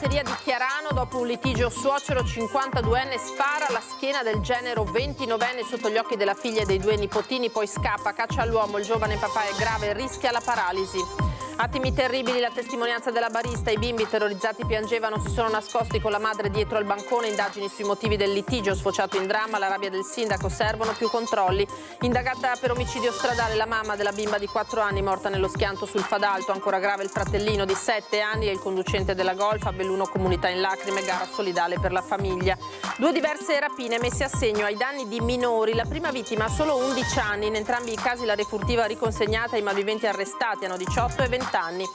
lasseria di Chiarano, dopo un litigio suocero 52enne spara alla schiena del genero 29enne sotto gli occhi della figlia e dei due nipotini, poi scappa, caccia all'uomo, il giovane papà è grave e rischia la paralisi. Attimi terribili, la testimonianza della barista, i bimbi terrorizzati piangevano, si sono nascosti con la madre dietro al bancone, indagini sui motivi del litigio sfociato in dramma, la rabbia del sindaco, servono più controlli. Indagata per omicidio stradale la mamma della bimba di 4 anni morta nello schianto sul Fadalto, ancora grave il fratellino di 7 anni e il conducente della Golf, a Belluno comunità in lacrime, gara solidale per la famiglia. 2 diverse rapine messe a segno ai danni di minori, la prima vittima ha solo 11 anni, in entrambi i casi la refurtiva riconsegnata ai malviventi arrestati, hanno 18 e 20 anni.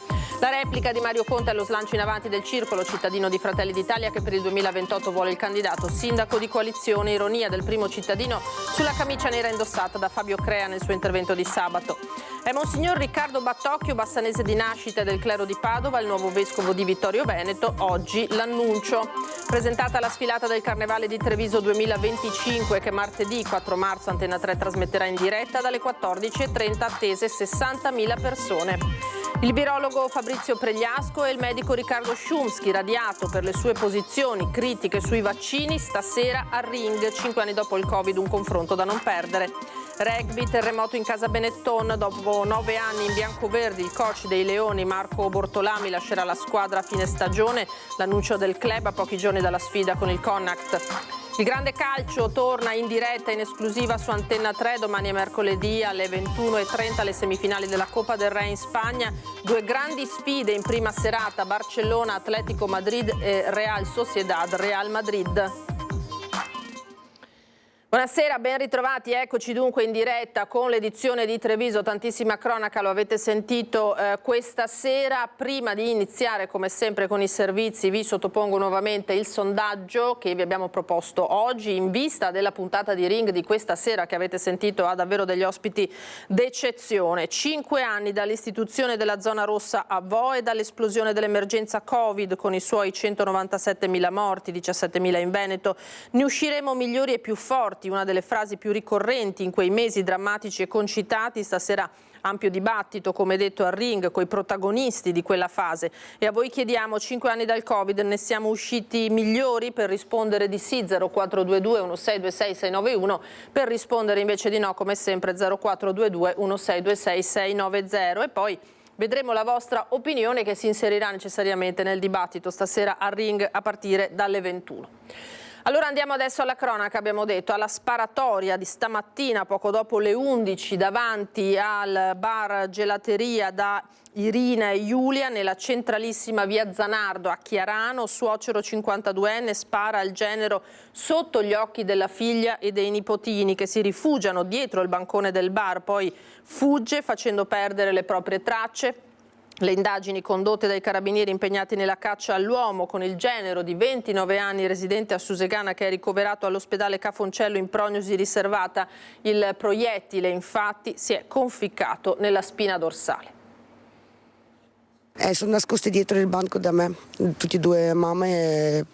La replica di Mario Conte allo slancio in avanti del circolo, cittadino di Fratelli d'Italia che per il 2028 vuole il candidato sindaco di coalizione, ironia del primo cittadino sulla camicia nera indossata da Fabio Crea nel suo intervento di sabato. È Monsignor Riccardo Battocchio, bassanese di nascita del clero di Padova, il nuovo vescovo di Vittorio Veneto, oggi l'annuncio. Presentata la sfilata del Carnevale di Treviso 2025 che martedì 4 marzo Antena 3 trasmetterà in diretta dalle 14:30, attese 60.000 persone. Il virologo Fabrizio Pregliasco e il medico Riccardo Szumski, radiato per le sue posizioni critiche sui vaccini, stasera al ring, 5 anni dopo il Covid, un confronto da non perdere. Rugby, terremoto in casa Benetton, dopo 9 anni in biancoverdi il coach dei Leoni Marco Bortolami lascerà la squadra a fine stagione, l'annuncio del club a pochi giorni dalla sfida con il Connacht. Il grande calcio torna in diretta in esclusiva su Antenna 3, domani è mercoledì alle 21:30 le semifinali della Coppa del Re in Spagna, 2 grandi sfide in prima serata, Barcellona, Atletico Madrid e Real Sociedad, Real Madrid. Buonasera, ben ritrovati, eccoci dunque in diretta con l'edizione di Treviso, tantissima cronaca, lo avete sentito questa sera. Prima di iniziare come sempre con i servizi vi sottopongo nuovamente il sondaggio che vi abbiamo proposto oggi in vista della puntata di Ring di questa sera che avete sentito ha davvero degli ospiti d'eccezione. 5 anni dall'istituzione della zona rossa a Vo e dall'esplosione dell'emergenza Covid con i suoi 197.000 morti, 17.000 in Veneto, ne usciremo migliori e più forti. Una delle frasi più ricorrenti in quei mesi drammatici e concitati. Stasera ampio dibattito, come detto, al Ring coi protagonisti di quella fase. E a voi chiediamo, 5 anni dal Covid, ne siamo usciti migliori? Per rispondere di sì 0422 1626 691, per rispondere invece di no come sempre 0422 1626 690 e poi vedremo la vostra opinione che si inserirà necessariamente nel dibattito stasera al Ring a partire dalle 21. Allora andiamo adesso alla cronaca, abbiamo detto, alla sparatoria di stamattina poco dopo le 11 davanti al bar gelateria da Irina e Giulia nella centralissima via Zanardo a Chiarano, suocero 52enne spara al genero sotto gli occhi della figlia e dei nipotini che si rifugiano dietro il bancone del bar, poi fugge facendo perdere le proprie tracce. Le indagini condotte dai carabinieri impegnati nella caccia all'uomo con il genero di 29 anni residente a Susegana che è ricoverato all'ospedale Cafoncello in prognosi riservata. Il proiettile infatti si è conficcato nella spina dorsale. Sono nascosti dietro il banco da me, tutti e 2 mamme,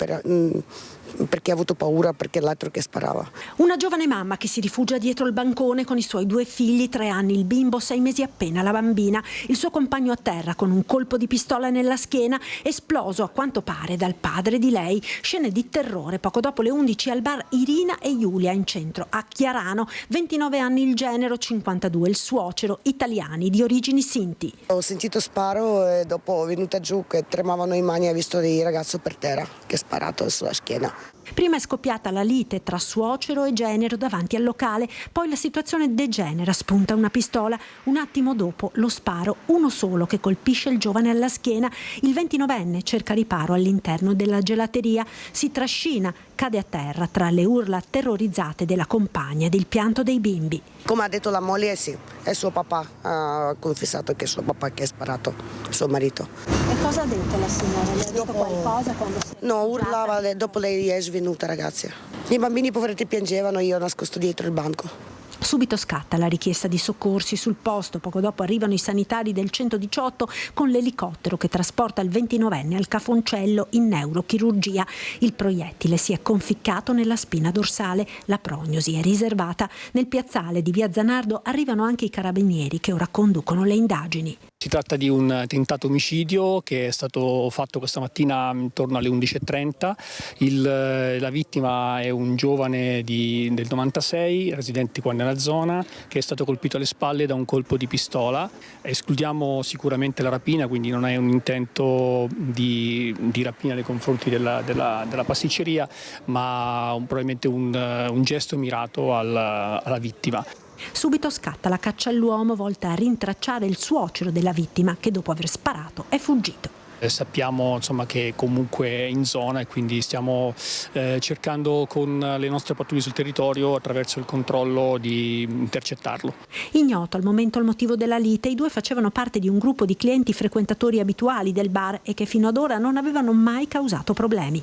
perché ha avuto paura, perché l'altro che sparava. Una giovane mamma che si rifugia dietro il bancone con i suoi 2 figli, 3 anni il bimbo, 6 mesi appena la bambina, il suo compagno a terra con un colpo di pistola nella schiena, esploso a quanto pare dal padre di lei. Scene di terrore poco dopo le 11 al bar Irina e Giulia in centro a Chiarano, 29 anni il genero, 52 il suocero, italiani di origini sinti. Ho sentito sparo e dopo venuta giù che tremavano in mani, ho visto dei ragazzi per terra che ha sparato sulla schiena. Prima è scoppiata la lite tra suocero e genero davanti al locale, poi la situazione degenera, spunta una pistola. Un attimo dopo lo sparo, uno solo che colpisce il giovane alla schiena. Il 29enne cerca riparo all'interno della gelateria, si trascina, cade a terra tra le urla terrorizzate della compagna ed il pianto dei bimbi. Come ha detto la moglie, sì, è suo papà, ha confessato che è suo papà che ha sparato suo marito. E cosa ha detto la signora? Le ha detto qualcosa quando si è... No, urlava, dopo lei è svenuta, ragazzi. I bambini poveretti piangevano, io nascosto dietro il banco. Subito scatta la richiesta di soccorsi sul posto, poco dopo arrivano i sanitari del 118 con l'elicottero che trasporta il 29enne al Cafoncello in neurochirurgia. Il proiettile si è conficcato nella spina dorsale, la prognosi è riservata. Nel piazzale di via Zanardo arrivano anche i carabinieri che ora conducono le indagini. Si tratta di un tentato omicidio che è stato fatto questa mattina intorno alle 11:30. La vittima è un giovane del 96, residente qua nella zona, che è stato colpito alle spalle da un colpo di pistola. Escludiamo sicuramente la rapina, quindi non è un intento di rapina nei confronti della pasticceria, ma probabilmente un gesto mirato alla vittima. Subito scatta la caccia all'uomo volta a rintracciare il suocero della vittima che dopo aver sparato è fuggito. Sappiamo che comunque è in zona e quindi stiamo cercando con le nostre pattuglie sul territorio attraverso il controllo di intercettarlo. Ignoto al momento il motivo della lite, i due facevano parte di un gruppo di clienti frequentatori abituali del bar e che fino ad ora non avevano mai causato problemi.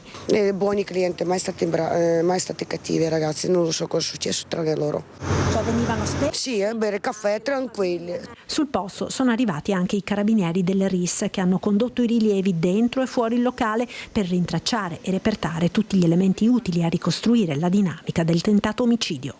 Buoni clienti, mai stati cattivi ragazzi, non lo so cosa è successo tra loro. Cioè venivano spesso? Sì, a bere caffè tranquilli. Sul posto sono arrivati anche i carabinieri del RIS che hanno condotto i rilievi dentro e fuori il locale per rintracciare e repertare tutti gli elementi utili a ricostruire la dinamica del tentato omicidio.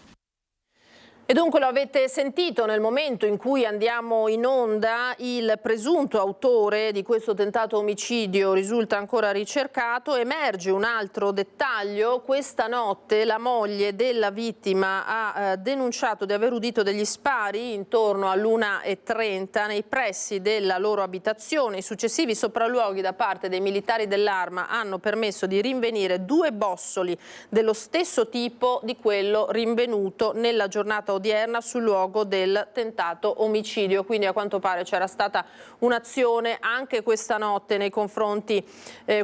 E dunque lo avete sentito nel momento in cui andiamo in onda, il presunto autore di questo tentato omicidio risulta ancora ricercato. Emerge un altro dettaglio: questa notte la moglie della vittima ha denunciato di aver udito degli spari intorno all'1:30 nei pressi della loro abitazione. I successivi sopralluoghi da parte dei militari dell'Arma hanno permesso di rinvenire 2 bossoli dello stesso tipo di quello rinvenuto nella giornata odierna sul luogo del tentato omicidio. Quindi a quanto pare c'era stata un'azione anche questa notte nei confronti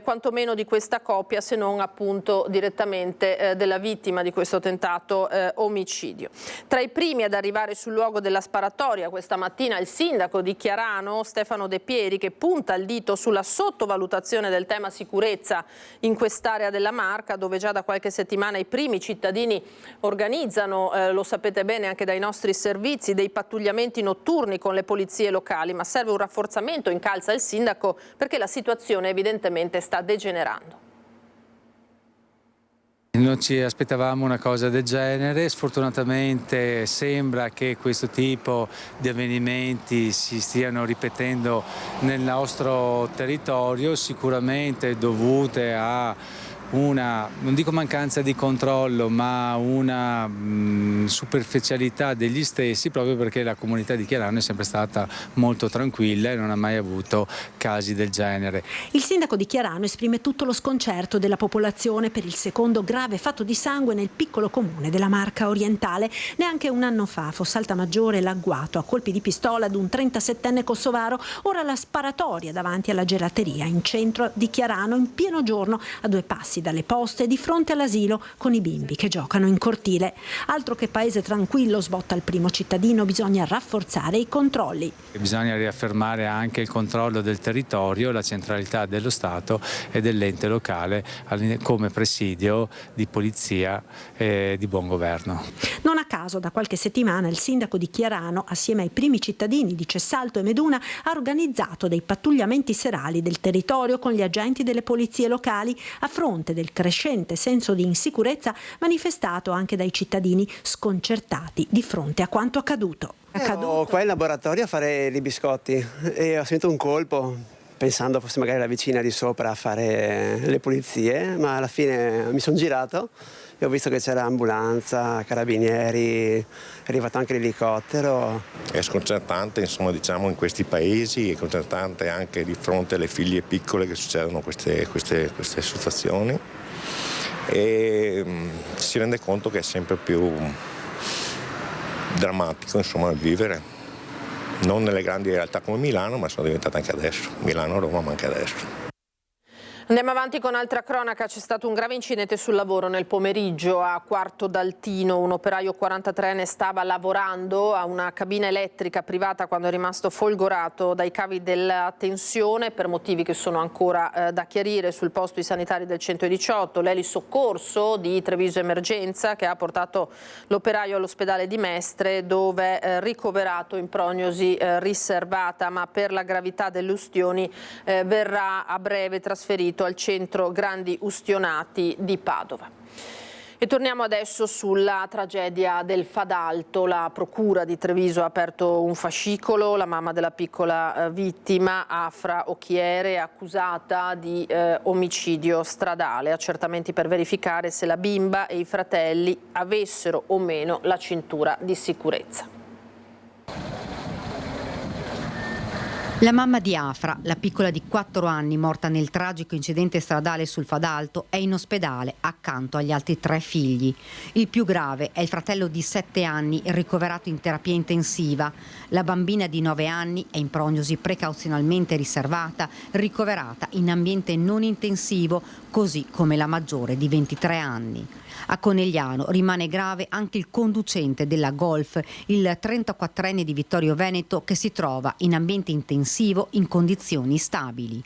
quantomeno di questa coppia, se non appunto direttamente della vittima di questo tentato omicidio. Tra i primi ad arrivare sul luogo della sparatoria questa mattina il sindaco di Chiarano, Stefano De Pieri, che punta il dito sulla sottovalutazione del tema sicurezza in quest'area della Marca, dove già da qualche settimana i primi cittadini organizzano, lo sapete bene anche dai nostri servizi, dei pattugliamenti notturni con le polizie locali, ma serve un rafforzamento, incalza il sindaco, perché la situazione evidentemente sta degenerando. Non ci aspettavamo una cosa del genere, sfortunatamente sembra che questo tipo di avvenimenti si stiano ripetendo nel nostro territorio, sicuramente dovute a una, non dico mancanza di controllo, ma una superficialità degli stessi, proprio perché la comunità di Chiarano è sempre stata molto tranquilla e non ha mai avuto casi del genere. Il sindaco di Chiarano esprime tutto lo sconcerto della popolazione per il secondo grave fatto di sangue nel piccolo comune della Marca orientale. Neanche un anno fa Fossaltamaggiore l'ha agguato a colpi di pistola ad un 37enne kosovaro, ora la sparatoria davanti alla gelateria in centro di Chiarano in pieno giorno, a 2 passi dalle poste, di fronte all'asilo con i bimbi che giocano in cortile. Altro che paese tranquillo, sbotta il primo cittadino, bisogna rafforzare i controlli. Bisogna riaffermare anche il controllo del territorio, la centralità dello Stato e dell'ente locale come presidio di polizia e di buon governo. Non a caso da qualche settimana il sindaco di Chiarano, assieme ai primi cittadini di Cessalto e Meduna, ha organizzato dei pattugliamenti serali del territorio con gli agenti delle polizie locali a fronte del crescente senso di insicurezza manifestato anche dai cittadini sconcertati di fronte a quanto accaduto. Ero qua in laboratorio a fare i biscotti e ho sentito un colpo, pensando fosse magari la vicina di sopra a fare le pulizie, ma alla fine mi sono girato e ho visto che c'era ambulanza, carabinieri, è arrivato anche l'elicottero. È sconcertante, insomma, diciamo, in questi paesi, è sconcertante anche di fronte alle figlie piccole che succedono queste situazioni, e si rende conto che è sempre più drammatico, insomma, il vivere. Non nelle grandi realtà come Milano, ma sono diventate anche adesso. Milano, Roma, ma anche adesso. Andiamo avanti con altra cronaca. C'è stato un grave incidente sul lavoro nel pomeriggio a Quarto d'Altino. Un operaio 43enne stava lavorando a una cabina elettrica privata quando è rimasto folgorato dai cavi della tensione per motivi che sono ancora da chiarire. Sul posto i sanitari del 118, l'elisoccorso di Treviso Emergenza che ha portato l'operaio all'ospedale di Mestre, dove è ricoverato in prognosi riservata, ma per la gravità delle ustioni verrà a breve trasferito al centro Grandi Ustionati di Padova. E torniamo adesso sulla tragedia del Fadalto. La procura di Treviso ha aperto un fascicolo. La mamma della piccola vittima, Afra Occhiere, è accusata di omicidio stradale. Accertamenti per verificare se la bimba e i fratelli avessero o meno la cintura di sicurezza. La mamma di Afra, la piccola di 4 anni morta nel tragico incidente stradale sul Fadalto, è in ospedale accanto agli altri 3 figli. Il più grave è il fratello di 7 anni ricoverato in terapia intensiva. La bambina di 9 anni è in prognosi precauzionalmente riservata, ricoverata in ambiente non intensivo, così come la maggiore di 23 anni. A Conegliano rimane grave anche il conducente della Golf, il 34enne di Vittorio Veneto, che si trova in ambiente intensivo in condizioni stabili.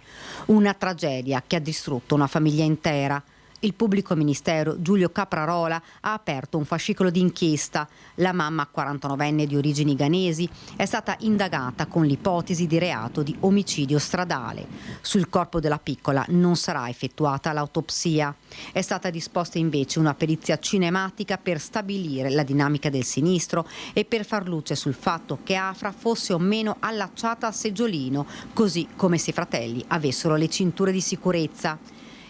Una tragedia che ha distrutto una famiglia intera. Il pubblico ministero Giulio Caprarola ha aperto un fascicolo d'inchiesta. La mamma, 49enne di origini ghanesi, è stata indagata con l'ipotesi di reato di omicidio stradale. Sul corpo della piccola non sarà effettuata l'autopsia. È stata disposta invece una perizia cinematica per stabilire la dinamica del sinistro e per far luce sul fatto che Afra fosse o meno allacciata al seggiolino, così come se i fratelli avessero le cinture di sicurezza.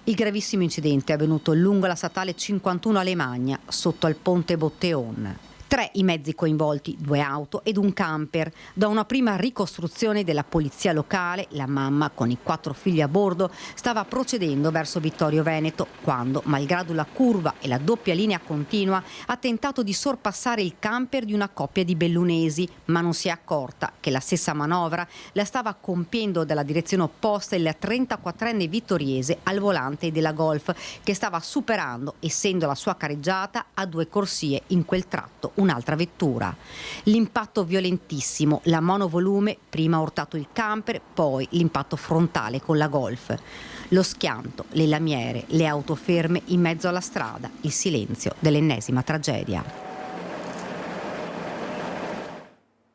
Il gravissimo incidente è avvenuto lungo la statale 51 a Lemagna, sotto al ponte Botteon. 3 i mezzi coinvolti, 2 auto ed un camper. Da una prima ricostruzione della polizia locale, la mamma, con i 4 figli a bordo, stava procedendo verso Vittorio Veneto quando, malgrado la curva e la doppia linea continua, ha tentato di sorpassare il camper di una coppia di bellunesi, ma non si è accorta che la stessa manovra la stava compiendo dalla direzione opposta il 34enne vittoriese al volante della Golf, che stava superando, essendo la sua carreggiata, a 2 corsie in quel tratto un'altra vettura. L'impatto violentissimo, la monovolume prima ha urtato il camper, poi l'impatto frontale con la Golf. Lo schianto, le lamiere, le auto ferme in mezzo alla strada, il silenzio dell'ennesima tragedia.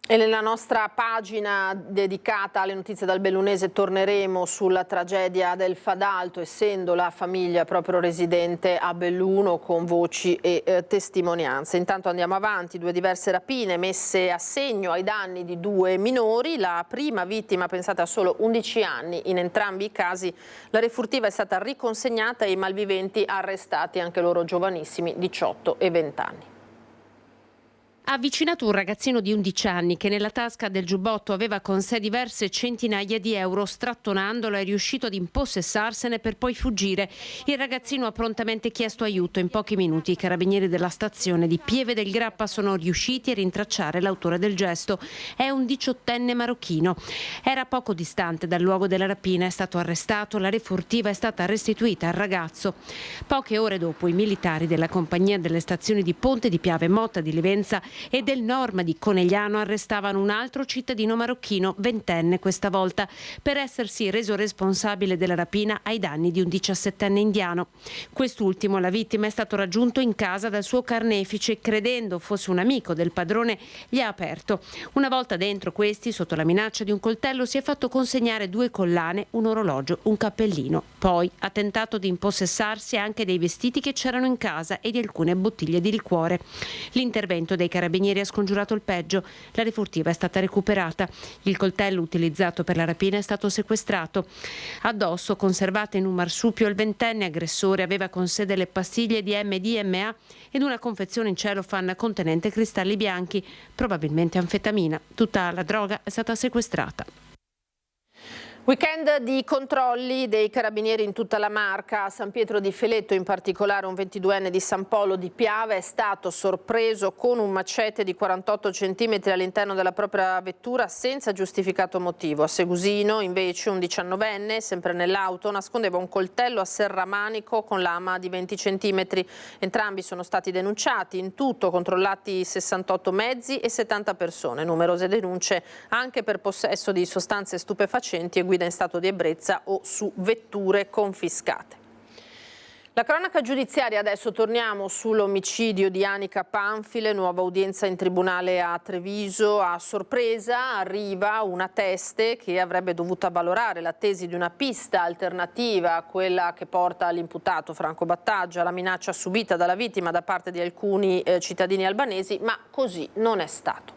E nella nostra pagina dedicata alle notizie dal Bellunese torneremo sulla tragedia del Fadalto, essendo la famiglia proprio residente a Belluno, con voci e testimonianze. Intanto andiamo avanti, 2 diverse rapine messe a segno ai danni di 2 minori. La prima vittima, pensate, ha solo 11 anni. In entrambi i casi la refurtiva è stata riconsegnata e i malviventi arrestati, anche loro giovanissimi, 18 e 20 anni. Ha avvicinato un ragazzino di 11 anni che nella tasca del giubbotto aveva con sé diverse centinaia di euro. Strattonandolo è riuscito ad impossessarsene per poi fuggire. Il ragazzino ha prontamente chiesto aiuto. In pochi minuti i carabinieri della stazione di Pieve del Grappa sono riusciti a rintracciare l'autore del gesto. È un 18enne marocchino. Era poco distante dal luogo della rapina, è stato arrestato, la refurtiva è stata restituita al ragazzo. Poche ore dopo i militari della compagnia delle stazioni di Ponte di Piave, Motta di Livenza e del Norma di Conegliano arrestavano un altro cittadino marocchino, 20enne questa volta, per essersi reso responsabile della rapina ai danni di un 17enne indiano. Quest'ultimo, la vittima, è stato raggiunto in casa dal suo carnefice, credendo fosse un amico del padrone, gli ha aperto. Una volta dentro, questi, sotto la minaccia di un coltello, si è fatto consegnare 2 collane, un orologio, un cappellino. Poi ha tentato di impossessarsi anche dei vestiti che c'erano in casa e di alcune bottiglie di liquore. L'intervento dei carabinieri ha scongiurato il peggio. La refurtiva è stata recuperata. Il coltello utilizzato per la rapina è stato sequestrato. Addosso, conservate in un marsupio, il 20enne aggressore aveva con sé delle pastiglie di MDMA ed una confezione in cellophane contenente cristalli bianchi, probabilmente anfetamina. Tutta la droga è stata sequestrata. Weekend di controlli dei carabinieri in tutta la Marca. A San Pietro di Feletto, in particolare, un 22enne di San Polo di Piave è stato sorpreso con un macete di 48 cm all'interno della propria vettura senza giustificato motivo. A Segusino, invece, un 19enne, sempre nell'auto, nascondeva un coltello a serramanico con lama di 20 cm. Entrambi sono stati denunciati. In tutto controllati 68 mezzi e 70 persone. Numerose denunce anche per possesso di sostanze stupefacenti e guida in stato di ebbrezza o su vetture confiscate. La cronaca giudiziaria, adesso torniamo sull'omicidio di Anica Panfile, nuova udienza in tribunale a Treviso. A sorpresa arriva una teste che avrebbe dovuto avvalorare la tesi di una pista alternativa a quella che porta all'imputato Franco Battaglia alla minaccia subita dalla vittima da parte di alcuni cittadini albanesi, ma così non è stato.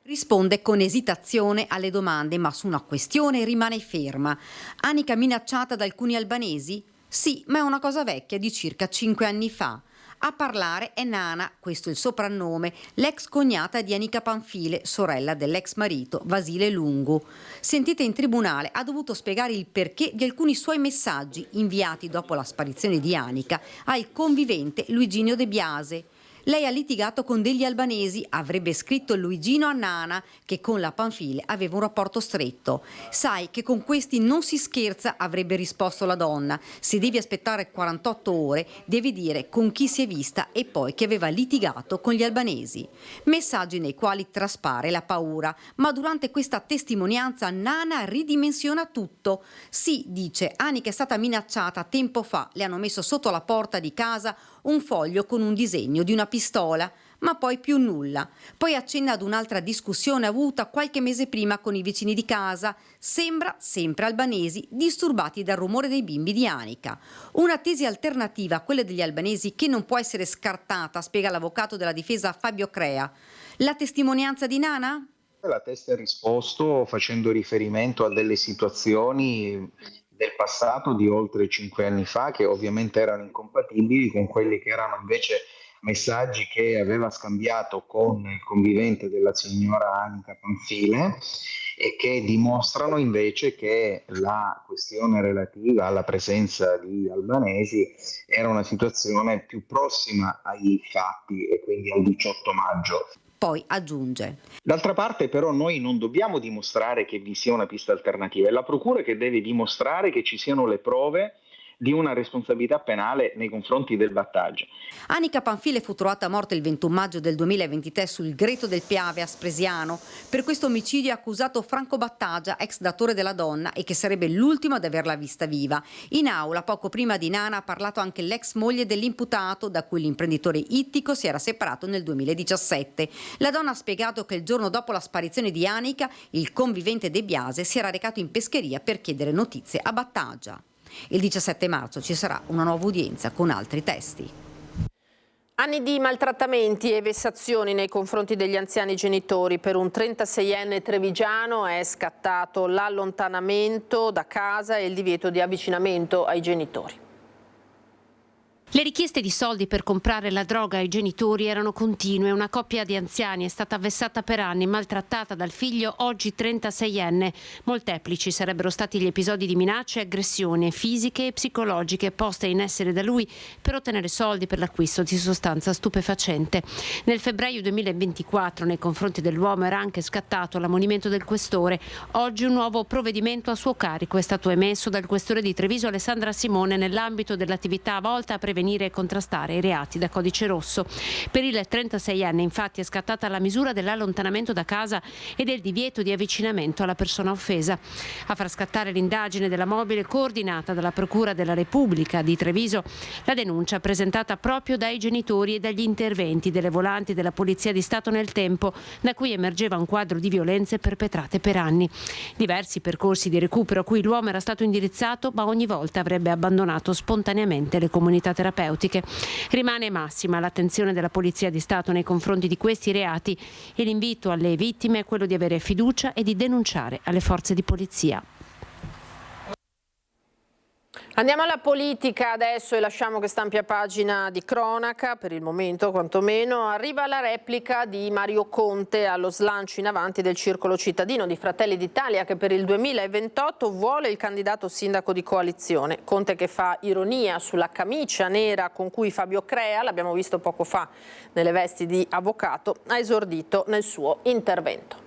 Risponde con esitazione alle domande, ma su una questione rimane ferma. Anica minacciata da alcuni albanesi? Sì, ma è una cosa vecchia di circa 5 anni fa. A parlare è Nana, questo è il soprannome, l'ex cognata di Anica Panfile, sorella dell'ex marito Vasile Lungu. Sentita in tribunale, ha dovuto spiegare il perché di alcuni suoi messaggi inviati dopo la sparizione di Anica al convivente Luigino De Biase. Lei ha litigato con degli albanesi, avrebbe scritto Luigino a Nana, che con la Panfile aveva un rapporto stretto. Sai che con questi non si scherza, avrebbe risposto la donna. Se devi aspettare 48 ore, devi dire con chi si è vista e poi che aveva litigato con gli albanesi. Messaggi nei quali traspare la paura, ma durante questa testimonianza Nana ridimensiona tutto. Sì, dice, Anica è stata minacciata tempo fa, le hanno messo sotto la porta di casa un foglio con un disegno di una pistola, ma poi più nulla. Poi accenna ad un'altra discussione avuta qualche mese prima con i vicini di casa, sembra sempre albanesi, disturbati dal rumore dei bimbi di Anica. Una tesi alternativa a quella degli albanesi che non può essere scartata, spiega l'avvocato della difesa Fabio Crea. La testimonianza di Nana? La testa ha risposto facendo riferimento a delle situazioni del passato di oltre 5 anni fa che ovviamente erano incompatibili con quelli che erano invece messaggi che aveva scambiato con il convivente della signora Anica Panfile e che dimostrano invece che la questione relativa alla presenza di albanesi era una situazione più prossima ai fatti e quindi al 18 maggio. Poi aggiunge. D'altra parte però noi non dobbiamo dimostrare che vi sia una pista alternativa, è la procura che deve dimostrare che ci siano le prove di una responsabilità penale nei confronti del Battaglia. Anica Panfile fu trovata morta il 21 maggio del 2023 sul Greto del Piave a Spresiano. Per questo omicidio è accusato Franco Battaglia, ex datore della donna e che sarebbe l'ultimo ad averla vista viva. In aula, poco prima di Nana, ha parlato anche l'ex moglie dell'imputato, da cui l'imprenditore ittico si era separato nel 2017. La donna ha spiegato che il giorno dopo la sparizione di Anica, il convivente De Biase si era recato in pescheria per chiedere notizie a Battaglia. Il 17 marzo ci sarà una nuova udienza con altri testi. Anni di maltrattamenti e vessazioni nei confronti degli anziani genitori. Per un 36enne trevigiano è scattato l'allontanamento da casa e il divieto di avvicinamento ai genitori. Le richieste di soldi per comprare la droga ai genitori erano continue. Una coppia di anziani è stata vessata per anni, maltrattata dal figlio, oggi 36enne. Molteplici sarebbero stati gli episodi di minacce e aggressioni fisiche e psicologiche poste in essere da lui per ottenere soldi per l'acquisto di sostanza stupefacente. Nel febbraio 2024 nei confronti dell'uomo era anche scattato l'ammonimento del questore. Oggi un nuovo provvedimento a suo carico è stato emesso dal questore di Treviso Alessandra Simone nell'ambito dell'attività volta a prevenire e contrastare i reati da codice rosso. Per il 36enne infatti è scattata la misura dell'allontanamento da casa e del divieto di avvicinamento alla persona offesa. A far scattare l'indagine della mobile coordinata dalla Procura della Repubblica di Treviso la denuncia presentata proprio dai genitori e dagli interventi delle volanti della Polizia di Stato nel tempo, da cui emergeva un quadro di violenze perpetrate per anni. Diversi percorsi di recupero a cui l'uomo era stato indirizzato, ma ogni volta avrebbe abbandonato spontaneamente le comunità terapeutiche. Rimane massima l'attenzione della Polizia di Stato nei confronti di questi reati e l'invito alle vittime è quello di avere fiducia e di denunciare alle forze di polizia. Andiamo alla politica adesso e lasciamo questa ampia pagina di cronaca, per il momento quantomeno. Arriva la replica di Mario Conte allo slancio in avanti del circolo cittadino di Fratelli d'Italia che per il 2028 vuole il candidato sindaco di coalizione. Conte che fa ironia sulla camicia nera con cui Fabio Crea, l'abbiamo visto poco fa nelle vesti di avvocato, ha esordito nel suo intervento.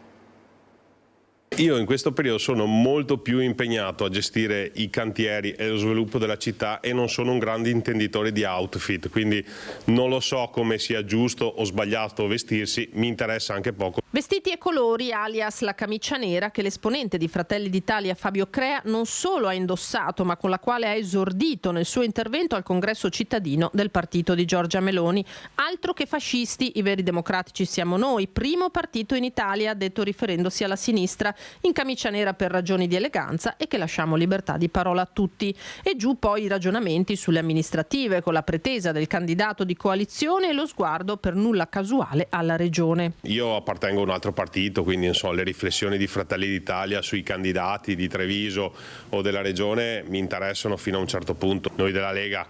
Io in questo periodo sono molto più impegnato a gestire i cantieri e lo sviluppo della città e non sono un grande intenditore di outfit, quindi non lo so come sia giusto o sbagliato vestirsi, mi interessa anche poco. Vestiti e colori alias la camicia nera che l'esponente di Fratelli d'Italia Fabio Crea non solo ha indossato ma con la quale ha esordito nel suo intervento al congresso cittadino del partito di Giorgia Meloni. Altro che fascisti, i veri democratici siamo noi, primo partito in Italia, ha detto riferendosi alla sinistra, in camicia nera per ragioni di eleganza e che lasciamo libertà di parola a tutti. E giù poi i ragionamenti sulle amministrative con la pretesa del candidato di coalizione e lo sguardo per nulla casuale alla regione. Io appartengo un altro partito, quindi non so, le riflessioni di Fratelli d'Italia sui candidati di Treviso o della regione mi interessano fino a un certo punto. Noi della Lega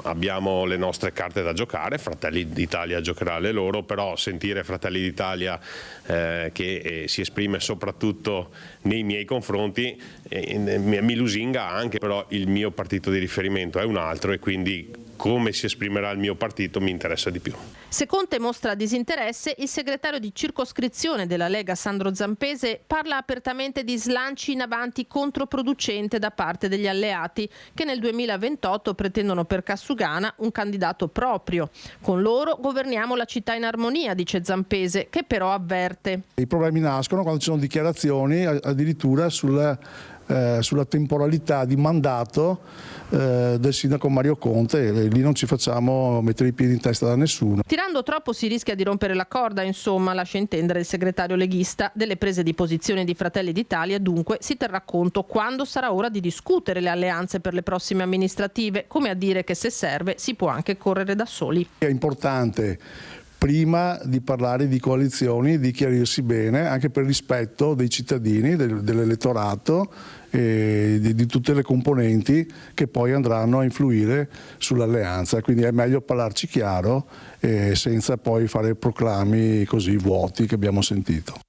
abbiamo le nostre carte da giocare, Fratelli d'Italia giocherà le loro, però sentire Fratelli d'Italia che si esprime soprattutto nei miei confronti mi lusinga anche, però il mio partito di riferimento è un altro e quindi come si esprimerà il mio partito mi interessa di più. Se Conte mostra disinteresse, il segretario di circoscrizione della Lega Sandro Zampese parla apertamente di slanci in avanti controproducente da parte degli alleati che nel 2028 pretendono per Cassugana un candidato proprio. Con loro governiamo la città in armonia, dice Zampese, che però avverte. I problemi nascono quando ci sono dichiarazioni addirittura sulla temporalità di mandato del sindaco Mario Conte, e lì non ci facciamo mettere i piedi in testa da nessuno. Tirando troppo si rischia di rompere la corda, insomma, lascia intendere il segretario leghista. Delle prese di posizione di Fratelli d'Italia dunque si terrà conto quando sarà ora di discutere le alleanze per le prossime amministrative, come a dire che se serve si può anche correre da soli. È importante prima di parlare di coalizioni, di chiarirsi bene, anche per rispetto dei cittadini, dell'elettorato e di tutte le componenti che poi andranno a influire sull'alleanza. Quindi è meglio parlarci chiaro senza poi fare proclami così vuoti che abbiamo sentito.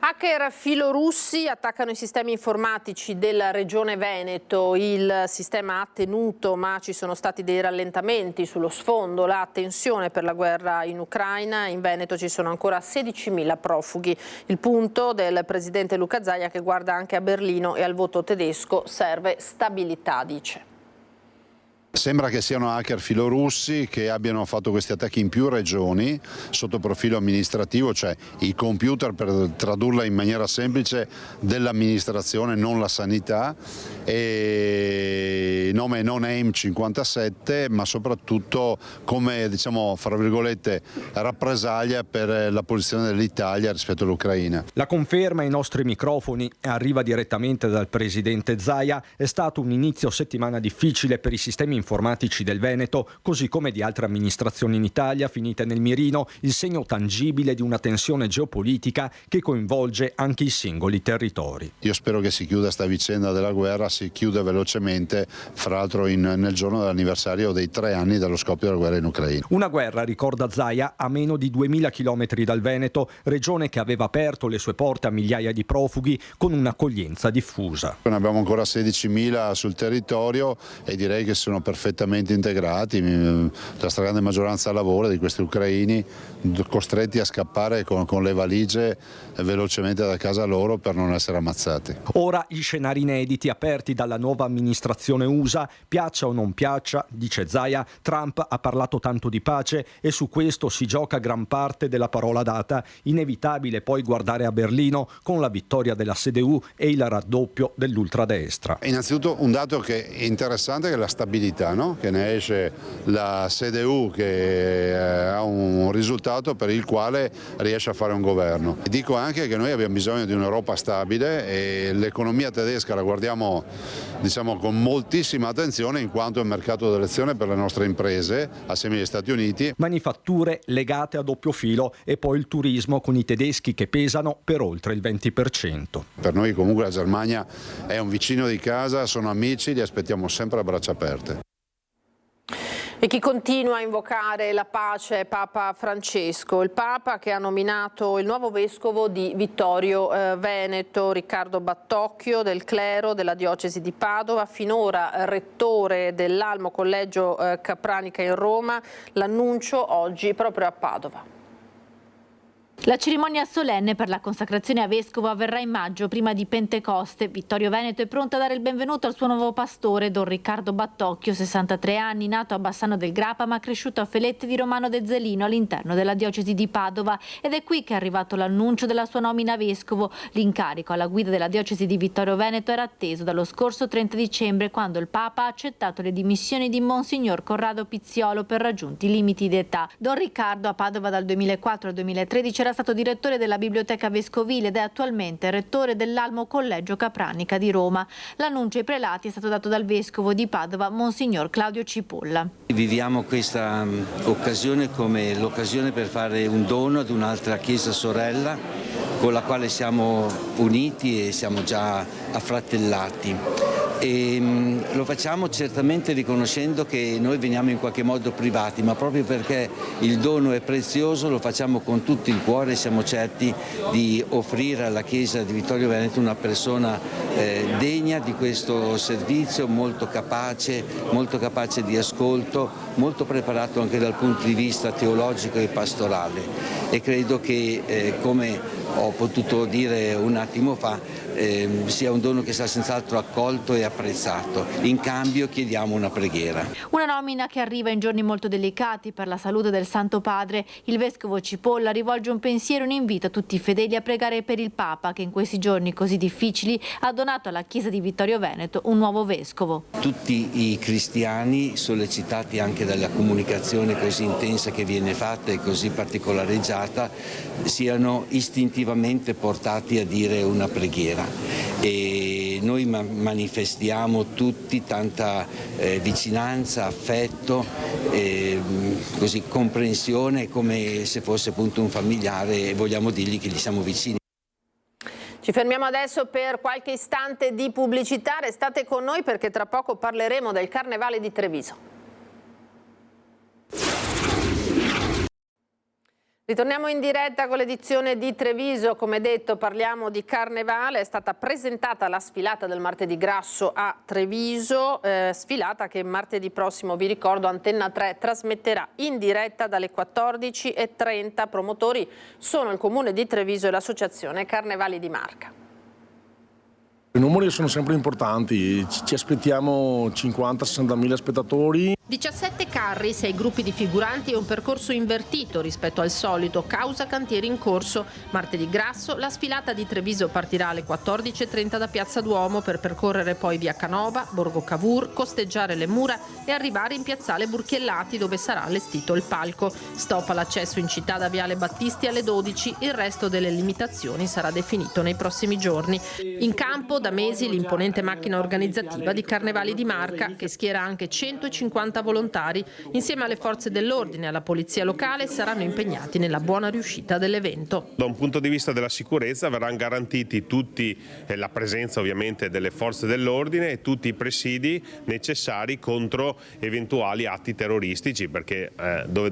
Hacker filorussi attaccano i sistemi informatici della regione Veneto. Il sistema ha tenuto, ma ci sono stati dei rallentamenti sullo sfondo. La tensione per la guerra in Ucraina. In Veneto ci sono ancora 16.000 profughi. Il punto del presidente Luca Zaia, che guarda anche a Berlino e al voto tedesco: serve stabilità, dice. Sembra che siano hacker filorussi che abbiano fatto questi attacchi in più regioni sotto profilo amministrativo, cioè i computer, per tradurla in maniera semplice, dell'amministrazione, non la sanità, e nome non AIM57, ma soprattutto come, diciamo, fra virgolette, rappresaglia per la posizione dell'Italia rispetto all'Ucraina. La conferma ai nostri microfoni arriva direttamente dal presidente Zaia. È stato un inizio settimana difficile per i sistemi informatici del Veneto, così come di altre amministrazioni in Italia finite nel mirino, il segno tangibile di una tensione geopolitica che coinvolge anche i singoli territori. Io spero che si chiuda sta vicenda della guerra, si chiuda velocemente, fra l'altro nel giorno dell'anniversario dei 3 anni dallo scoppio della guerra in Ucraina. Una guerra, ricorda Zaia, a meno di 2000 chilometri dal Veneto, regione che aveva aperto le sue porte a migliaia di profughi con un'accoglienza diffusa. Ne abbiamo ancora 16.000 sul territorio e direi che sono perfettamente integrati, la stragrande maggioranza lavora di questi ucraini costretti a scappare con le valigie velocemente da casa loro per non essere ammazzati. Ora gli scenari inediti aperti dalla nuova amministrazione USA, piaccia o non piaccia, dice Zaia, Trump ha parlato tanto di pace e su questo si gioca gran parte della parola data. Inevitabile poi guardare a Berlino con la vittoria della CDU e il raddoppio dell'ultradestra. Innanzitutto un dato che è interessante è che la stabilità, no? Che ne esce la CDU che ha un risultato per il quale riesce a fare un governo. E dico anche che noi abbiamo bisogno di un'Europa stabile e l'economia tedesca la guardiamo, diciamo, con moltissima attenzione in quanto è un mercato d'elezione per le nostre imprese assieme agli Stati Uniti. Manifatture legate a doppio filo e poi il turismo con i tedeschi che pesano per oltre il 20%. Per noi comunque la Germania è un vicino di casa, sono amici, li aspettiamo sempre a braccia aperte. E chi continua a invocare la pace è Papa Francesco, il Papa che ha nominato il nuovo vescovo di Vittorio Veneto, Riccardo Battocchio, del clero della diocesi di Padova, finora rettore dell'Almo Collegio Capranica in Roma. L'annuncio oggi proprio a Padova. La cerimonia solenne per la consacrazione a vescovo avverrà in maggio, prima di Pentecoste. Vittorio Veneto è pronto a dare il benvenuto al suo nuovo pastore, Don Riccardo Battocchio, 63 anni, nato a Bassano del Grappa ma cresciuto a Felette di Romano de Zelino all'interno della diocesi di Padova. Ed è qui che è arrivato l'annuncio della sua nomina a vescovo. L'incarico alla guida della diocesi di Vittorio Veneto era atteso dallo scorso 30 dicembre, quando il Papa ha accettato le dimissioni di Monsignor Corrado Pizziolo per raggiunti limiti d'età. Don Riccardo a Padova dal 2004 al 2013 era stato direttore della Biblioteca Vescovile ed è attualmente rettore dell'Almo Collegio Capranica di Roma. L'annuncio ai prelati è stato dato dal vescovo di Padova, Monsignor Claudio Cipolla. Viviamo questa occasione come l'occasione per fare un dono ad un'altra chiesa sorella con la quale siamo uniti e siamo già affratellati. E lo facciamo certamente riconoscendo che noi veniamo in qualche modo privati, ma proprio perché il dono è prezioso lo facciamo con tutto il cuore e siamo certi di offrire alla Chiesa di Vittorio Veneto una persona degna di questo servizio, molto capace di ascolto, molto preparato anche dal punto di vista teologico e pastorale. E credo che, come ho potuto dire un attimo fa, sia un dono che sarà senz'altro accolto e apprezzato. In cambio chiediamo una preghiera. Una nomina che arriva in giorni molto delicati per la salute del Santo Padre. Il vescovo Cipolla rivolge un pensiero e un invito a tutti i fedeli a pregare per il Papa, che in questi giorni così difficili ha donato alla Chiesa di Vittorio Veneto un nuovo vescovo. Tutti i cristiani, sollecitati anche dalla comunicazione così intensa che viene fatta e così particolareggiata, siano istintivamente portati a dire una preghiera. E noi manifestiamo tutti tanta vicinanza, affetto, così comprensione, come se fosse appunto un familiare, e vogliamo dirgli che gli siamo vicini. Ci fermiamo adesso per qualche istante di pubblicità, restate con noi perché tra poco parleremo del Carnevale di Treviso. Ritorniamo in diretta con l'edizione di Treviso. Come detto, parliamo di Carnevale. È stata presentata la sfilata del Martedì Grasso a Treviso, sfilata che martedì prossimo, vi ricordo, Antenna 3 trasmetterà in diretta dalle 14:30. Promotori sono il Comune di Treviso e l'Associazione Carnevali di Marca. I numeri sono sempre importanti, ci aspettiamo 50-60 mila spettatori. 17 carri, 6 gruppi di figuranti e un percorso invertito rispetto al solito, causa cantieri in corso. Martedì Grasso, la sfilata di Treviso partirà alle 14:30 da Piazza Duomo per percorrere poi via Canova, Borgo Cavour, costeggiare le mura e arrivare in Piazzale Burchiellati, dove sarà allestito il palco. Stop all'accesso in città da Viale Battisti alle 12, il resto delle limitazioni sarà definito nei prossimi giorni. In campo da mesi l'imponente macchina organizzativa di Carnevali di Marca, che schiera anche 150 volontari. Insieme alle forze dell'ordine e alla polizia locale saranno impegnati nella buona riuscita dell'evento. Da un punto di vista della sicurezza verranno garantiti tutti, la presenza ovviamente delle forze dell'ordine e tutti i presidi necessari contro eventuali atti terroristici, perché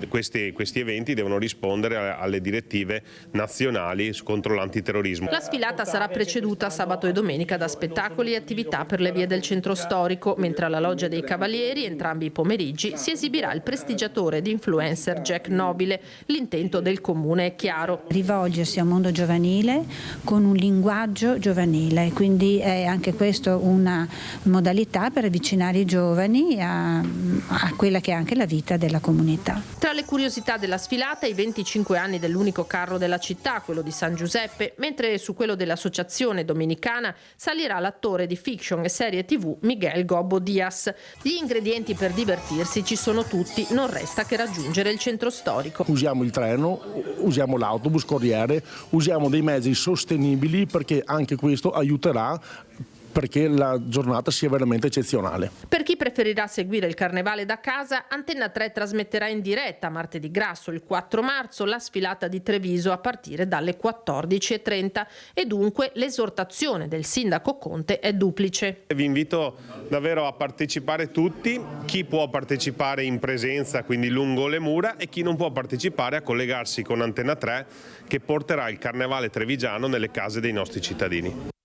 questi eventi devono rispondere alle direttive nazionali contro l'antiterrorismo. La sfilata sarà preceduta sabato e domenica da spettacoli e attività per le vie del centro storico, mentre alla Loggia dei Cavalieri, entrambi i pomeriggi, si esibirà il prestigiatore ed influencer Jack Nobile. L'intento del comune è chiaro: rivolgersi a un mondo giovanile con un linguaggio giovanile, quindi è anche questo una modalità per avvicinare i giovani a quella che è anche la vita della comunità. Tra le curiosità della sfilata, i 25 anni dell'unico carro della città, quello di San Giuseppe, mentre su quello dell'Associazione Domenicana salirà l'attore di fiction e serie TV Miguel Gobbo Diaz. Gli ingredienti per divertirsi ci sono tutti, non resta che raggiungere il centro storico. Usiamo il treno, usiamo l'autobus corriere, usiamo dei mezzi sostenibili, perché anche questo aiuterà perché la giornata sia veramente eccezionale. Per chi preferirà seguire il Carnevale da casa, Antenna 3 trasmetterà in diretta martedì Grasso il 4 marzo la sfilata di Treviso a partire dalle 14:30 e dunque l'esortazione del sindaco Conte è duplice. Vi invito davvero a partecipare tutti, chi può partecipare in presenza, quindi lungo le mura, e chi non può partecipare a collegarsi con Antenna 3 che porterà il Carnevale trevigiano nelle case dei nostri cittadini.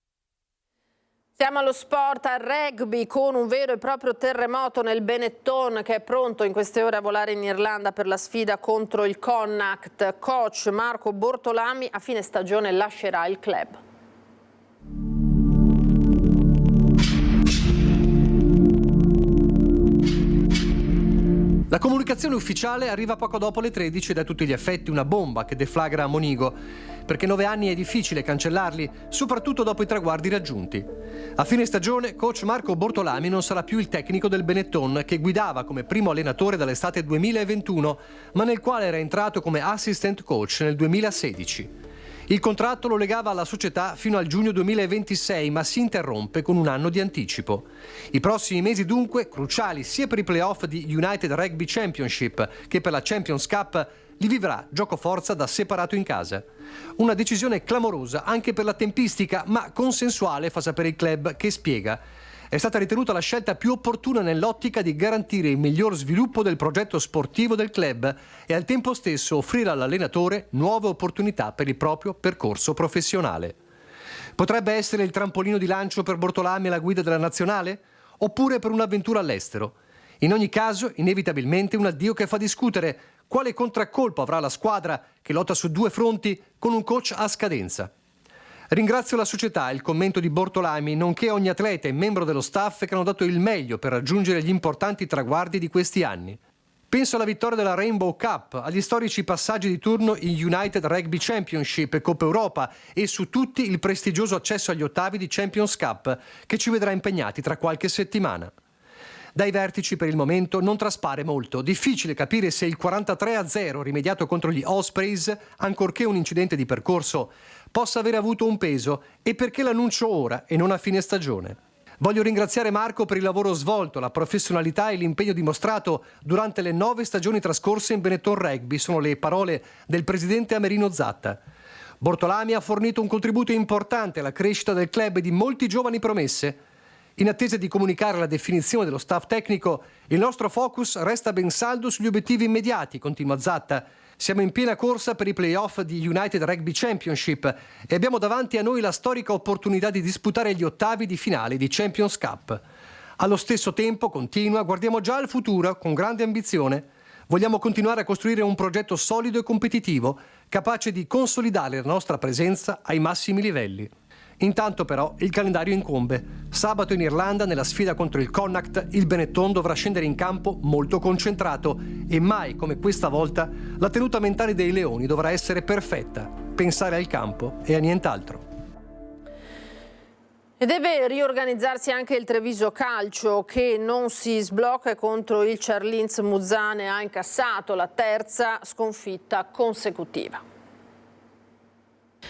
Siamo allo sport, al rugby, con un vero e proprio terremoto nel Benetton che è pronto in queste ore a volare in Irlanda per la sfida contro il Connacht. Coach Marco Bortolami a fine stagione lascerà il club. La comunicazione ufficiale arriva poco dopo le 13 ed è a tutti gli effetti una bomba che deflagra a Monigo, perché 9 anni è difficile cancellarli, soprattutto dopo i traguardi raggiunti. A fine stagione, coach Marco Bortolami non sarà più il tecnico del Benetton che guidava come primo allenatore dall'estate 2021, ma nel quale era entrato come assistant coach nel 2016. Il contratto lo legava alla società fino al giugno 2026, ma si interrompe con un anno di anticipo. I prossimi mesi dunque cruciali sia per i playoff di United Rugby Championship che per la Champions Cup li vivrà giocoforza da separato in casa. Una decisione clamorosa anche per la tempistica, ma consensuale, fa sapere il club, che spiega: è stata ritenuta la scelta più opportuna nell'ottica di garantire il miglior sviluppo del progetto sportivo del club e al tempo stesso offrire all'allenatore nuove opportunità per il proprio percorso professionale. Potrebbe essere il trampolino di lancio per Bortolami alla guida della nazionale? Oppure per un'avventura all'estero? In ogni caso, inevitabilmente un addio che fa discutere. Quale contraccolpo avrà la squadra che lotta su 2 fronti con un coach a scadenza? Ringrazio la società e il commento di Bortolami, nonché ogni atleta e membro dello staff che hanno dato il meglio per raggiungere gli importanti traguardi di questi anni. Penso alla vittoria della Rainbow Cup, agli storici passaggi di turno in United Rugby Championship e Coppa Europa e su tutti il prestigioso accesso agli ottavi di Champions Cup che ci vedrà impegnati tra qualche settimana. Dai vertici per il momento non traspare molto. Difficile capire se il 43-0 rimediato contro gli Ospreys, ancorché un incidente di percorso, possa aver avuto un peso e perché l'annuncio ora e non a fine stagione. Voglio ringraziare Marco per il lavoro svolto, la professionalità e l'impegno dimostrato durante le 9 stagioni trascorse in Benetton Rugby, sono le parole del presidente Amerino Zatta. Bortolami ha fornito un contributo importante alla crescita del club e di molti giovani promesse. In attesa di comunicare la definizione dello staff tecnico, il nostro focus resta ben saldo sugli obiettivi immediati, continua Zatta. Siamo in piena corsa per i playoff di United Rugby Championship e abbiamo davanti a noi la storica opportunità di disputare gli ottavi di finale di Champions Cup. Allo stesso tempo, continua, guardiamo già al futuro con grande ambizione. Vogliamo continuare a costruire un progetto solido e competitivo, capace di consolidare la nostra presenza ai massimi livelli. Intanto però il calendario incombe. Sabato in Irlanda, nella sfida contro il Connacht, il Benetton dovrà scendere in campo molto concentrato e mai come questa volta la tenuta mentale dei leoni dovrà essere perfetta, pensare al campo e a nient'altro. E deve riorganizzarsi anche il Treviso Calcio, che non si sblocca contro il Charlins Muzzane, ha incassato la 3ª sconfitta consecutiva.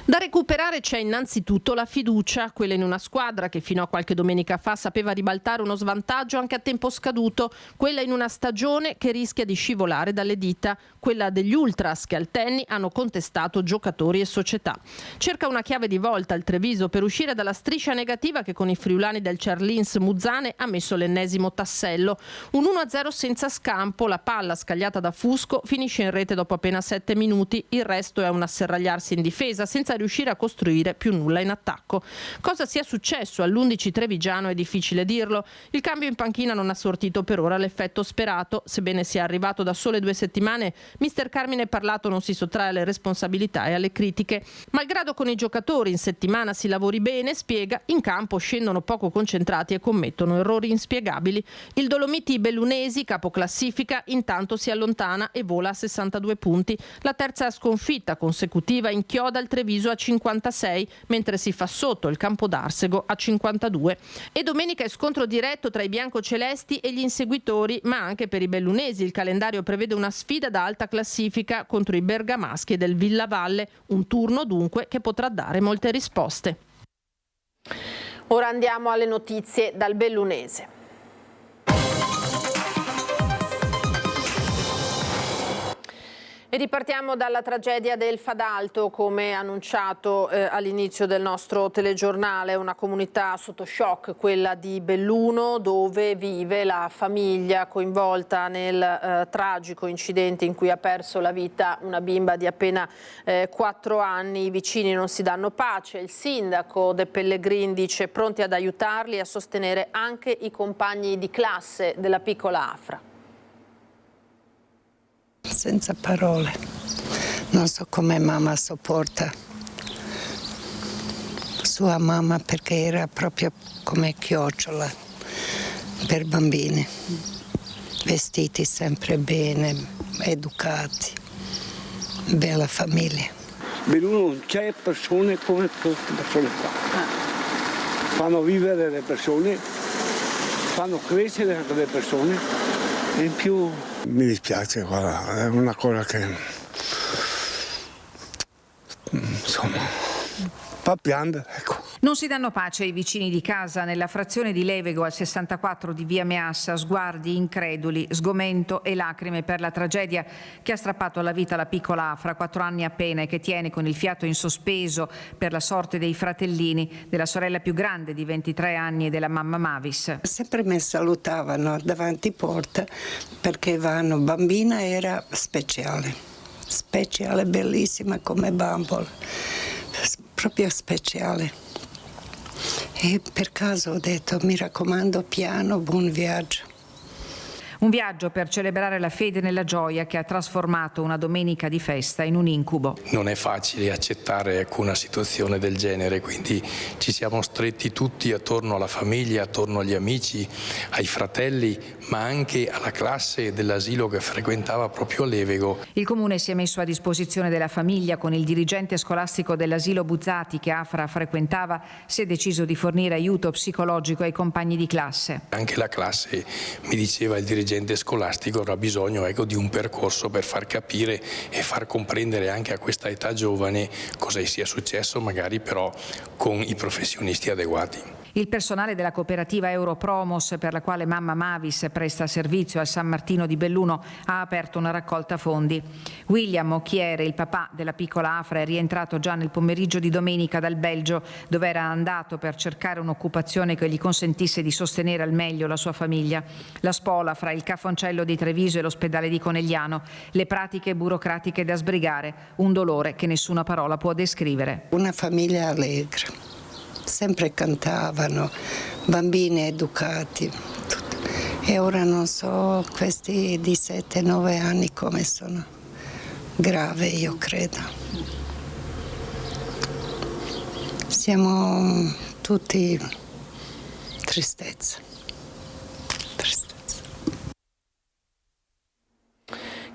Da recuperare c'è innanzitutto la fiducia, quella in una squadra che fino a qualche domenica fa sapeva ribaltare uno svantaggio anche a tempo scaduto, quella in una stagione che rischia di scivolare dalle dita, quella degli ultras che al Tenni hanno contestato giocatori e società. Cerca una chiave di volta il Treviso per uscire dalla striscia negativa che con i friulani del Charlins Muzzane ha messo l'ennesimo tassello. Un 1-0 senza scampo, la palla scagliata da Fusco finisce in rete dopo appena 7 minuti, il resto è un asserragliarsi in difesa senza riuscire a costruire più nulla in attacco. Cosa sia successo all'11 trevigiano è difficile dirlo. Il cambio in panchina non ha sortito per ora l'effetto sperato. Sebbene sia arrivato da sole 2 settimane, mister Carmine Parlato non si sottrae alle responsabilità e alle critiche. Malgrado con i giocatori in settimana si lavori bene, spiega, in campo scendono poco concentrati e commettono errori inspiegabili. Il Dolomiti Bellunesi, capoclassifica, intanto si allontana e vola a 62 punti. La 3ª sconfitta consecutiva inchioda il Treviso a 56, mentre si fa sotto il Campo d'Arsego a 52. E domenica è scontro diretto tra i biancocelesti e gli inseguitori, ma anche per i bellunesi. Il calendario prevede una sfida da alta classifica contro i bergamaschi del Villavalle, un turno dunque che potrà dare molte risposte. Ora andiamo alle notizie dal bellunese. E ripartiamo dalla tragedia del Fadalto, come annunciato all'inizio del nostro telegiornale, una comunità sotto shock, quella di Belluno, dove vive la famiglia coinvolta nel tragico incidente in cui ha perso la vita una bimba di appena 4 anni. I vicini non si danno pace, il sindaco De Pellegrin dice pronti ad aiutarli e a sostenere anche i compagni di classe della piccola Afra. Senza parole, non so come mamma sopporta sua mamma, perché era proprio come chiocciola per bambini, vestiti sempre bene, educati, bella famiglia. Belluno non c'è persone come queste persone qua, fanno vivere le persone, fanno crescere le persone e in più mi dispiace, guarda, è una cosa che insomma fa piangere, ecco. Non si danno pace i vicini di casa nella frazione di Levego al 64 di via Meassa, sguardi increduli, sgomento e lacrime per la tragedia che ha strappato la vita alla piccola Afra, 4 anni appena, e che tiene con il fiato in sospeso per la sorte dei fratellini, della sorella più grande di 23 anni e della mamma Mavis. Sempre mi salutavano davanti porta perché vanno, bambina era speciale, bellissima come bambola, proprio speciale. E per caso ho detto, mi raccomando, piano, buon viaggio. Un viaggio per celebrare la fede nella gioia che ha trasformato una domenica di festa in un incubo. Non è facile accettare una situazione del genere, quindi ci siamo stretti tutti attorno alla famiglia, attorno agli amici, ai fratelli, ma anche alla classe dell'asilo che frequentava proprio a Levego. Il comune si è messo a disposizione della famiglia. Con il dirigente scolastico dell'asilo Buzzati che Afra frequentava si è deciso di fornire aiuto psicologico ai compagni di classe. Anche la classe, mi diceva il dirigente scolastico, avrà bisogno di un percorso per far capire e far comprendere anche a questa età giovane cosa sia successo, magari però con i professionisti adeguati. Il personale della cooperativa Europromos, per la quale mamma Mavis presta servizio al San Martino di Belluno, ha aperto una raccolta fondi. William Occhiere, il papà della piccola Afra, è rientrato già nel pomeriggio di domenica dal Belgio, dove era andato per cercare un'occupazione che gli consentisse di sostenere al meglio la sua famiglia. La spola fra il Cafoncello di Treviso e l'ospedale di Conegliano, le pratiche burocratiche da sbrigare, un dolore che nessuna parola può descrivere. Una famiglia allegra. Sempre cantavano, bambini educati, e ora non so, questi di 7-9 anni come sono, grave io credo. Siamo tutti tristezza.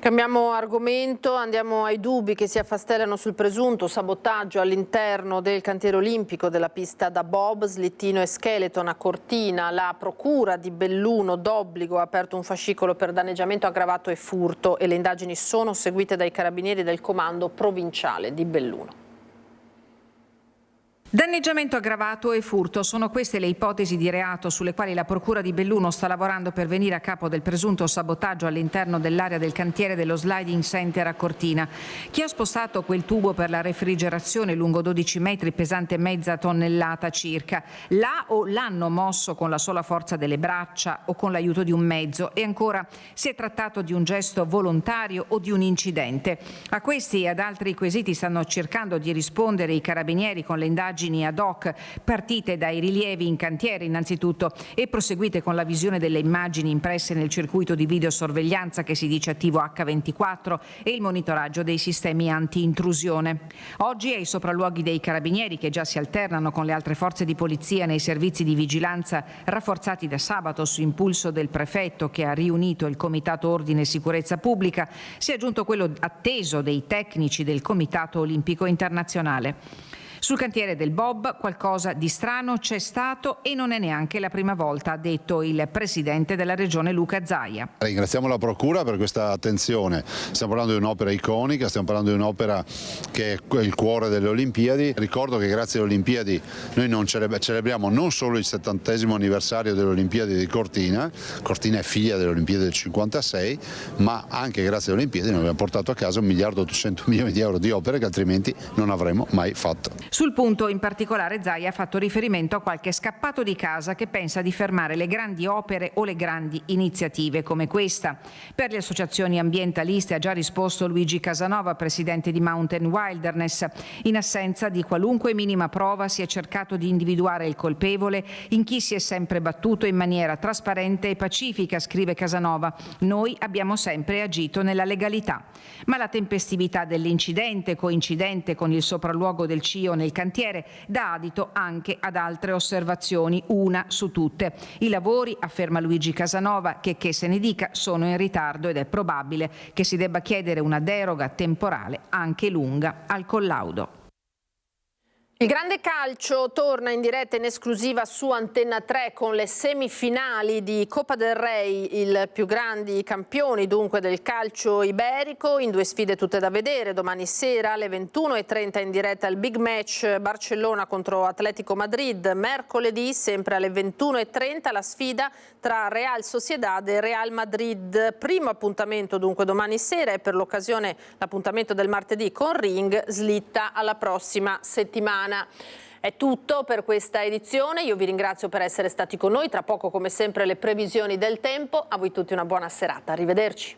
Cambiamo argomento, andiamo ai dubbi che si affastellano sul presunto sabotaggio all'interno del cantiere olimpico della pista da bob, slittino e skeleton a Cortina. La procura di Belluno d'obbligo ha aperto un fascicolo per danneggiamento aggravato e furto e le indagini sono seguite dai carabinieri del comando provinciale di Belluno. Danneggiamento aggravato e furto sono queste le ipotesi di reato sulle quali la Procura di Belluno sta lavorando per venire a capo del presunto sabotaggio all'interno dell'area del cantiere dello Sliding Center a Cortina. Chi ha spostato quel tubo per la refrigerazione lungo 12 metri, pesante mezza tonnellata circa? L'ha o l'hanno mosso con la sola forza delle braccia o con l'aiuto di un mezzo? E ancora, si è trattato di un gesto volontario o di un incidente? A questi e ad altri quesiti stanno cercando di rispondere i carabinieri con le indagini ad hoc partite dai rilievi in cantiere innanzitutto e proseguite con la visione delle immagini impresse nel circuito di videosorveglianza che si dice attivo H24 e il monitoraggio dei sistemi anti-intrusione. Oggi ai sopralluoghi dei carabinieri, che già si alternano con le altre forze di polizia nei servizi di vigilanza rafforzati da sabato su impulso del prefetto che ha riunito il Comitato Ordine e Sicurezza Pubblica, si è aggiunto quello atteso dei tecnici del Comitato Olimpico Internazionale. Sul cantiere del Bob qualcosa di strano c'è stato e non è neanche la prima volta, ha detto il presidente della regione Luca Zaia. Ringraziamo la Procura per questa attenzione. Stiamo parlando di un'opera iconica, stiamo parlando di un'opera che è il cuore delle Olimpiadi. Ricordo che grazie alle Olimpiadi noi non celebriamo non solo il 70° anniversario delle Olimpiadi di Cortina, Cortina è figlia delle Olimpiadi del 56, ma anche grazie alle Olimpiadi noi abbiamo portato a casa 1,8 miliardi di euro di opere che altrimenti non avremmo mai fatto. Sul punto in particolare Zaia ha fatto riferimento a qualche scappato di casa che pensa di fermare le grandi opere o le grandi iniziative come questa. Per le associazioni ambientaliste ha già risposto Luigi Casanova, presidente di Mountain Wilderness. In assenza di qualunque minima prova si è cercato di individuare il colpevole in chi si è sempre battuto in maniera trasparente e pacifica, scrive Casanova. Noi abbiamo sempre agito nella legalità. Ma la tempestività dell'incidente, coincidente con il sopralluogo del CIO nel cantiere, dà adito anche ad altre osservazioni, una su tutte. I lavori, afferma Luigi Casanova, che se ne dica, sono in ritardo ed è probabile che si debba chiedere una deroga temporale anche lunga al collaudo. Il grande calcio torna in diretta in esclusiva su Antenna 3 con le semifinali di Copa del Rey, i più grandi campioni dunque del calcio iberico, in 2 sfide tutte da vedere. Domani sera alle 21:30 in diretta il big match Barcellona contro Atletico Madrid. Mercoledì sempre alle 21:30 la sfida tra Real Sociedad e Real Madrid. Primo appuntamento dunque domani sera e per l'occasione l'appuntamento del martedì con Ring slitta alla prossima settimana. È tutto per questa edizione, io vi ringrazio per essere stati con noi, tra poco come sempre le previsioni del tempo, a voi tutti una buona serata, arrivederci.